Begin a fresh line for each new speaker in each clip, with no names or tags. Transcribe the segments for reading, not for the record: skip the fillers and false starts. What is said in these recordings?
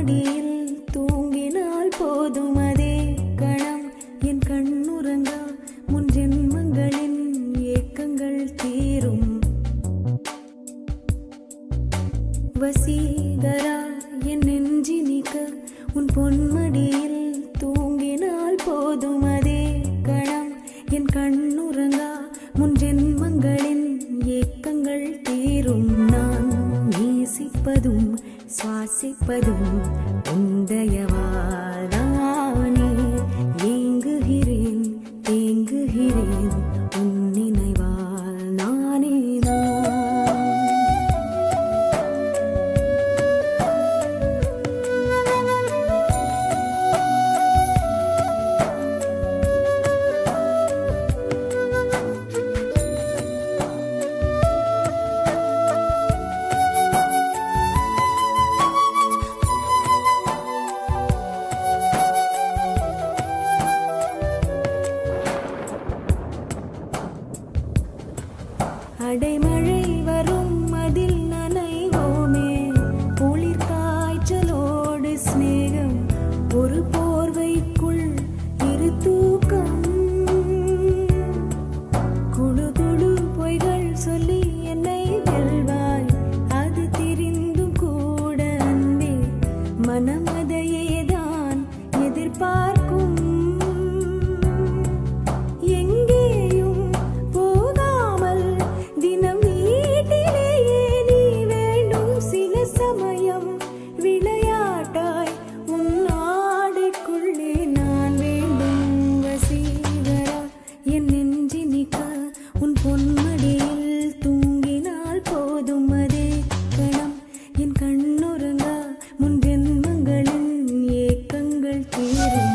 பொன்மடியில் தூங்கினால் போதும் அதே கணம் என் கண்ணுறங்கா முன் ஜென்மங்களின் ஏக்கங்கள் தீரும். வசீகரா என் நெஞ்சினிக்க உன் பொன்மடியில் தூங்கினால் போதும் அதே கணம் என் கண்ணுறங்கா முன் ஜென்மங்களின் ஏக்கங்கள் தீரும். நான் நேசிப்பதும் சுவாசிப்பதும் உந்தயவாதானே. ஏங்குகிறேன் தேங்குகிறேன் உன் நினைவால் நானே அடைமழை வரும் அதில் நனைவோமே. குளிர் காய்ச்சலோடு சிநேகம் ஒரு போர்வைக்குள் இரு தூக்கம். குழு குழு பொய்கள் சொல்லி என்னை வெல்வாய். அது தெரிந்தும் கூட அன்பே மனம் அதையேதான் எதிர்பார்க்கும். உன் பொன்மடியில் தூங்கினால் போதும் அதே கணம் என் கண்ணுறங்கா முன் ஜென்மங்களின் ஏக்கங்கள் தீரும்.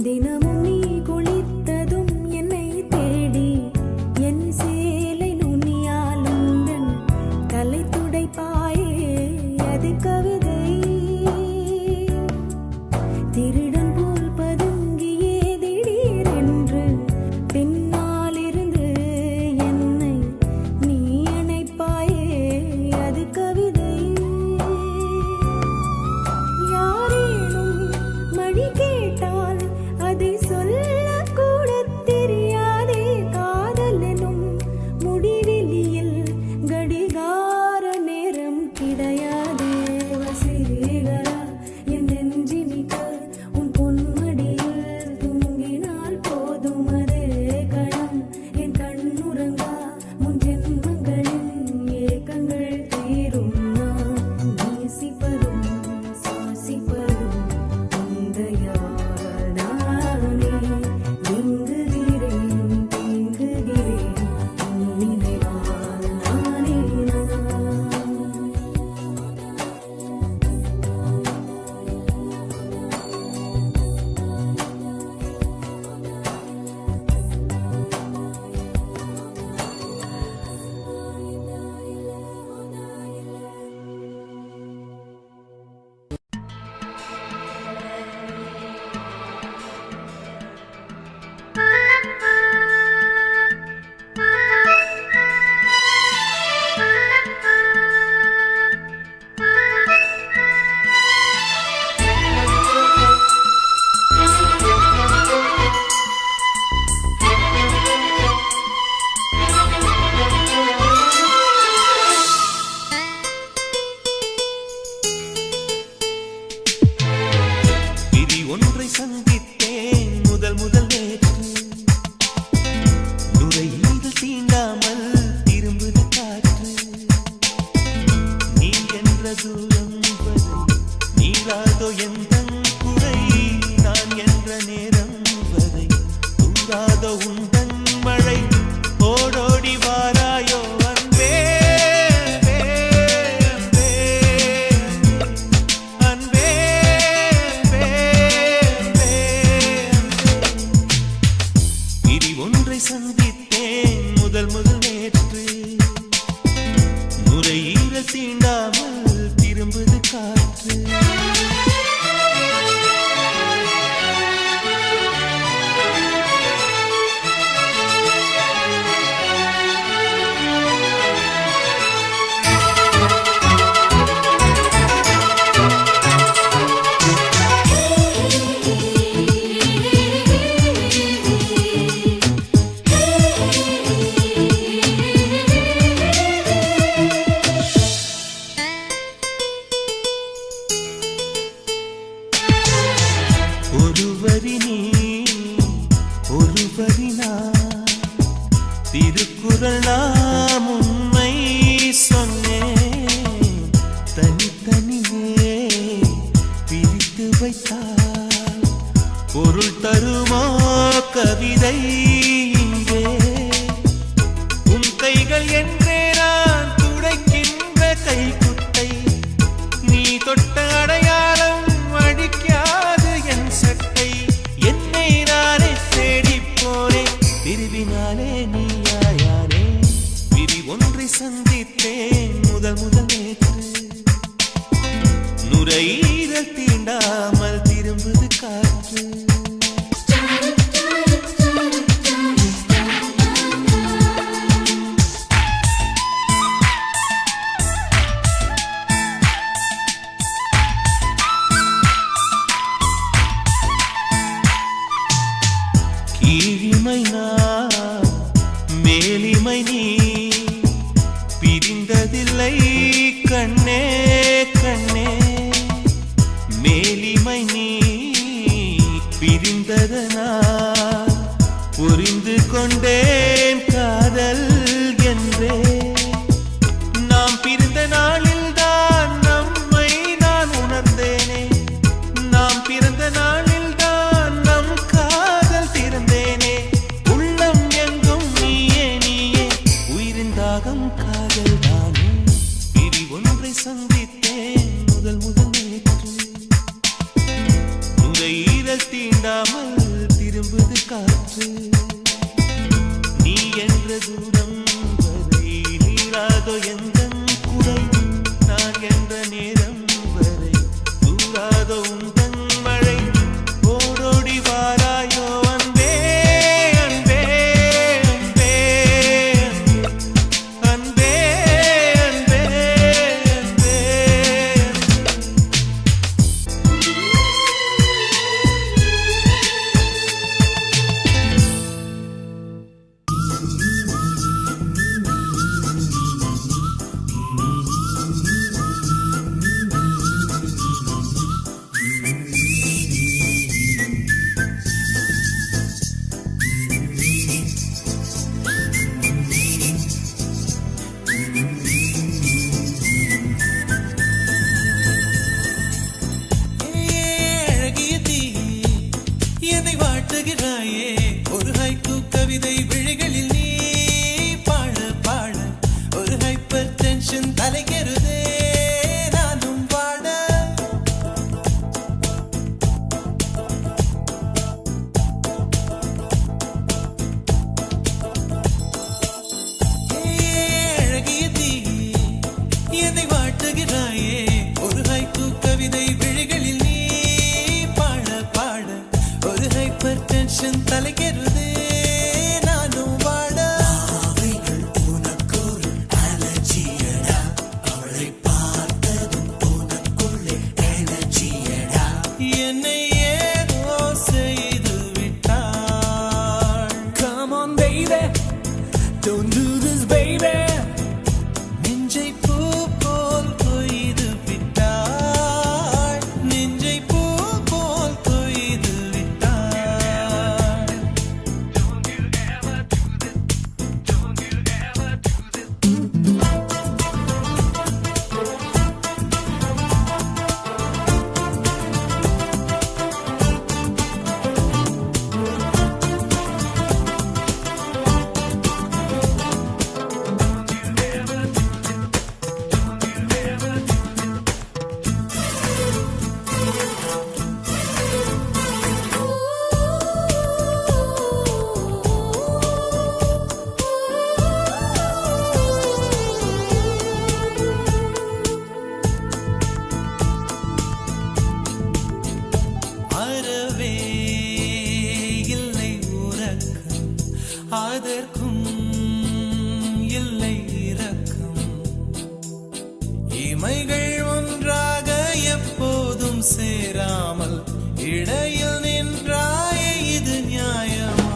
தினமும் நீ குளித்ததும் என்னை தேடி என் சேலை நுனியால் உந்தன் தலை துடைப்பாயே அது கவிதை. திருடன் போல் பதுங்கியே திடீரென்று பின்னால் இருந்து என்னை நீ அணைப்பாயே அது கவிதை. யாரேனும் மணி கேட்டால் அதை
நேரம் வரை தூராத உந்தன் மழை ஓடோடி வாராயோ அன்பே அன்பே அன்பே அன்பே பிரி ஒன்றை சந்தித்தேன் முதல் நேற்று நுரையீரல் தீண்டாமல் திரும்புது காற்று ஒருவரி நீ ஒருவரி நான் திருக்குறள் நாம் உண்மை சொன்னேன் தனித்தனியே பிரித்து வைத்தால் பொருள் தருமோ கவிதை இங்கே உன் கைகள் என்றே நான் துடைக்கின்ற கைக்குட்டை நீ தொட்ட அடையாளம் அடிக்காது என் சட்டை என்னை நானே தேடி போனேன் பிரிவினாலே நீயாயானே பிரி ஒன்றை சந்தித்தேன் முதல் நேற்று நுரையீரல் தீண்டாமல் திரும்புது காற்று கீழிமை நான் மேலிமை நீ பிரிந்ததில்லை கண்ணே கண்ணே மேலிமை நீ பிரிந்ததனால் புரிந்து கொண்டேன் காதல் என்றே நாம் பிரிந்த நாளில் தான் நம்மை நான் உணர்ந்தேனே நாம் பிறந்த நாளில் தான் நம் காதல் திறந்தேனே உள்ளம் எங்கும் நீயே நீயே உயிரின் தாகம் காதல் தானே பிரி ஒன்றை சந்தித்தேன் முதல் நேற்று நுரையீரல் தீண்டாமல் திரும்புது காற்று நீ என்ற தூரம் வரை நீராதோ எந்தன் குறை நான் என்ற நேரம் வரை தூராதோ உந்தன் மழை ஓடோடி வாராயோ அன்பே அன்பே அன்பே அன்பே அன்பே அன்பே அழகிய தீ என்னை வாட்டுகிறாயே ஒரு ஹைக்கூ கவிதை விழிகளில் நீ பாட பாட ஒரு ஹைப்பர் டென்ஷன் தலைகெறுதே நானும் பாட அழகிய தீ என்னை வாட்டுகிறாயே ஒரு ஹைக்கூ கவிதை விழிகளில் நீ பாட பாட ஒரு ஹைப்பர் டென்ஷன் தலைகெறுதே நானும் வாட உனக்கொரு அலர்ஜியடா அவளை பார்த்ததும் உனக்குள்ளே எனர்ஜியடா என்னை ஏதோ செய்து விட்டாள் Come on baby don't do this baby நெஞ்சை பூ போல் கொய்து விட்டாள் நெஞ்சை பூ போல் கொய்து விட்டாள் அதற்கும் இல்லை இரக்கம். இமைகள் ஒன்றாக எப்போதும் சேராமல் இடையில் நின்றாய இது நியாயமா?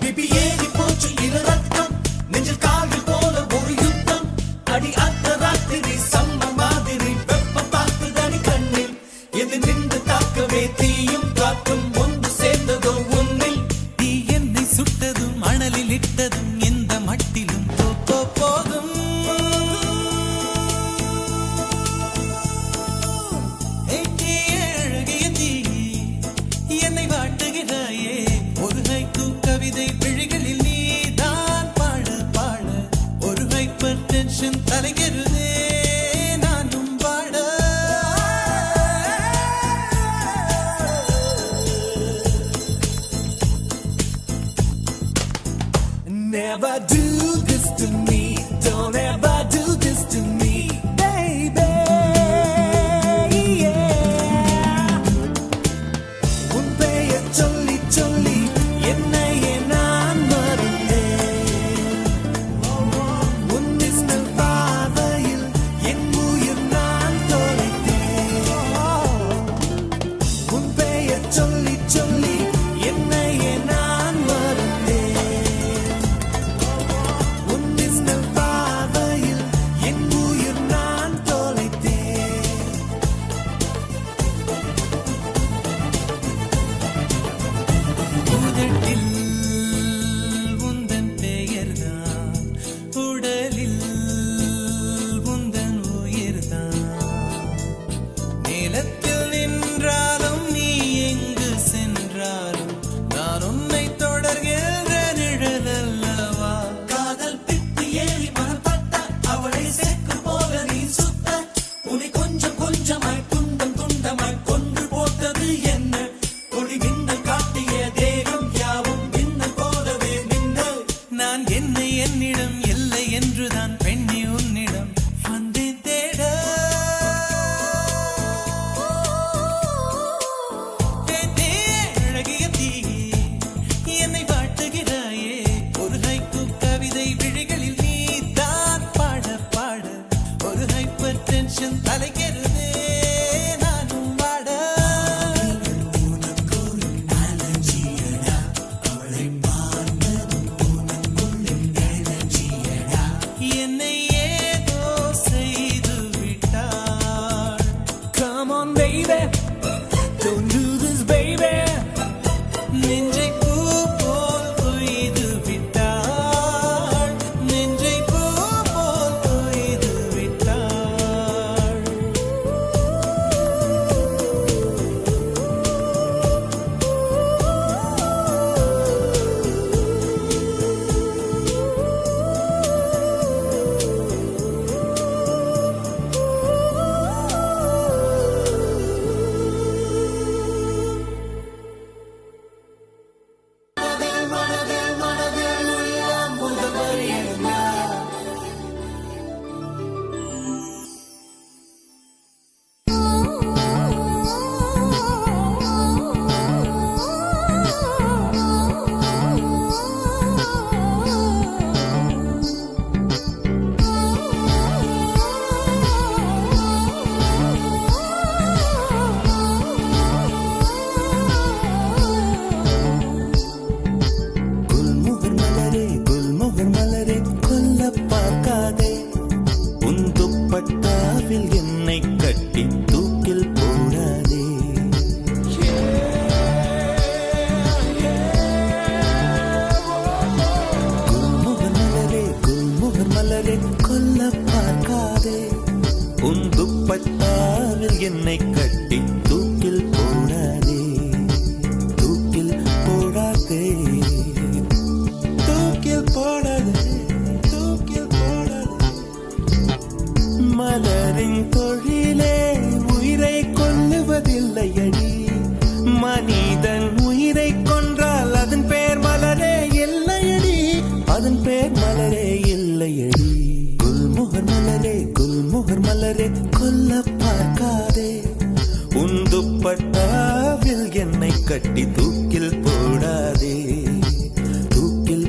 பிபி ஏறி போச்சு இரு ரத்தம், நெஞ்சில் கால்கள் போல ஒரு யுத்தம். அடி அத்த ராத்திரி சம்ம மாதிரி வெப்பம் தாக்குதடி கண்ணில். எது நின்று தாக்கவே தீயும் காற்றும் ஒன்று சேர்ந்ததோ உன்னில்.
தீ என்னை சுட்டதும் அனலில் இட்டதும் எந்த மட்டிலும் போதும். அழகிய தீ என்னை வாட்டுகிறாயே, ஒரு ஹைக்கூ கவிதை விழிகளில் நீதான் பாட பாட ஒரு ஹைப்பர் டென்ஷன் தலைகிறதே நானும் பாட.
Never do this to me, don't ever do this to me, baby. Yeah. உன் பெயர் சொல்லி சொல்லி என்னையே நான் மறந்தேன். உன் மின்னல் பார்வையில் என் உயிர் நான் தொலைத்தேன். உன் பெயர் சொல்லி சொல்லி என்னையே நான் மறந்தேன். உன் மின்னல் பார்வையில் என் உயிர் நான் தொலைத்தேன்.
உதட்டில் உந்தன் பெயர்தான், உடலில் உந்தன் உயிர்தான். நிலத்தில் நின்றாலும் நீ எங்கு சென்றாலும் நான் உன்னை தொடர்கின்ற நிழல் அல்லவா?
காதல் பித்து ஏறி மனப்பட்ட அவளை சேர்க்கும் போல நீ சுத்த. உன்னை கொஞ்சம் கொஞ்சமாய் துண்டம் துண்டமாய் கொன்று போட்டது என்ன? ஒளி மின்னல் காட்டிய தேகம் யாவும் மின்னல் போலவே மின்னல்.
நான் என்னை என்னிடம் இல்லை என்றுதான் பெண்ணி உன்னிடம் வந்தேன் தேட. அழகிய தீ என்னை வாட்டுகிறாயே, ஒரு ஹைக்கூ கவிதை விழிகளில் நீதான் பாட பாட ஒரு ஹைப்பர் டென்ஷன் தலைகிறதே நானும் பாட. என்னை ஏதோ செய்து விட்டாள்.
Come on baby, don't do this baby.
நெஞ்சை பூ போல் கொய்து விட்டாள், நெஞ்சை பூ போல் கொய்து விட்டாள்.
குல்முகர் மலரே குல்முகர் மலரே கொல்ல பார்க்காதே. உன் துப்பட்டாவில் என்னை கட்டி தூக்கில் போடாதே. குல்முகர் மலரே கொல்ல பார்க்காதே. உன் துப்பட்டாவில் என்னை கட்டி தூக்கில் போடாதே. தூக்கில் போடாதே. தூக்கில் போடாதே. தூக்கில் போடாதே. மலரின் தொழிலே உயிரை கொல்லுவதில்லையடி. மனிதன் உயிரை கொன்றால் அதன் பேர் மலரே இல்லையடி. அதன் பேர் மலரே இல்லையடி. குல்முகர் மலரே கொல்ல பார்க்காதே. உன் துப்பட்டாவில் என்னை கட்டி தூக்கில் போடாதே. தூக்கில்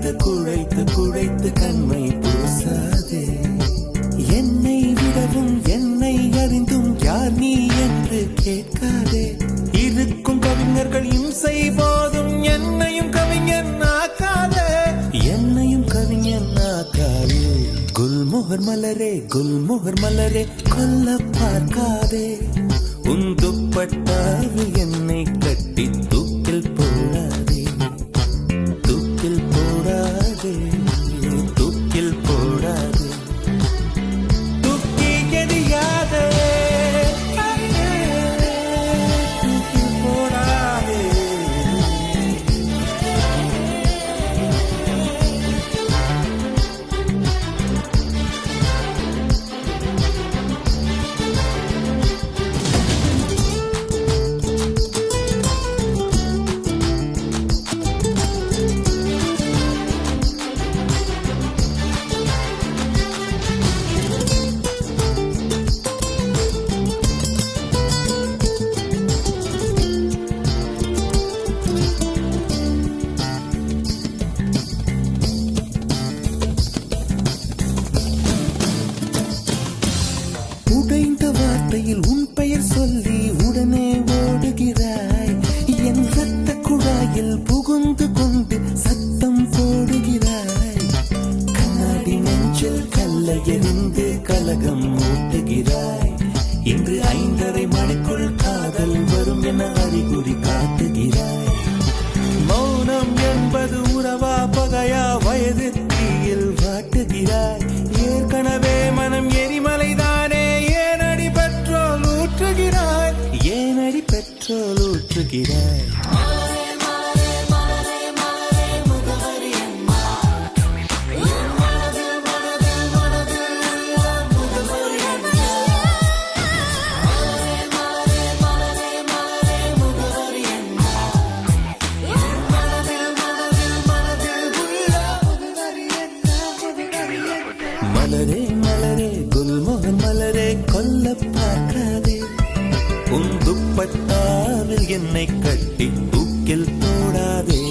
குழைத்து குழைத்து குழைத்து கண்மை பூசாதே. என்னை விடவும் என்னை அறிந்தும் யார் நீ என்று கேட்காதே. இருக்கும் கவிஞர்கள் இம்சை போதும் என்னையும் கவிஞன் ஆக்காதே. என்னையும் கவிஞன் ஆக்காதே. குல்மோகர் மலரே குல்மோகர் மலரே கொல்ல பார்க்காதே. உன் துப்பட்டாவில் என்னை கட்டி தூக்கில் போடாதே. தூக்கில் போடாதே. தூக்கில் போடாதே. தூக்கி எறியாதே. தூக்கில் போடாதே. உடைந்த வார்த்தையில் உன் பெயர் சொல்லி உடனே ஓடுகிறாய். என் ரத்த குழாயில் புகுந்து கொண்டு சத்தம் போடுகிறாய். கண்ணாடி நெஞ்சில் கல்லை எறிந்து கலகம் ஊட்டுகிறாய். இன்று 5:30 மணிக்குள் காதல் வரும் என அறிகுறி காட்டுகிறாய். மௌனம் என்பது உறவா பகையா வயது தீயில் வாட்டுகிறாய். ஏற்கனவே மனம் எரிமலைதானே. ஏனடி பெட்ரோல் ஊற்றுகிறாய். ஏனடி பெட்ரோல் ஊற்றுகிறாய். மலரே மலரே குல்மோகன் மலரே கொல்ல பார்க்காதே. உன் துப்பட்டாவில் என்னை கட்டி தூக்கில் போடாதே.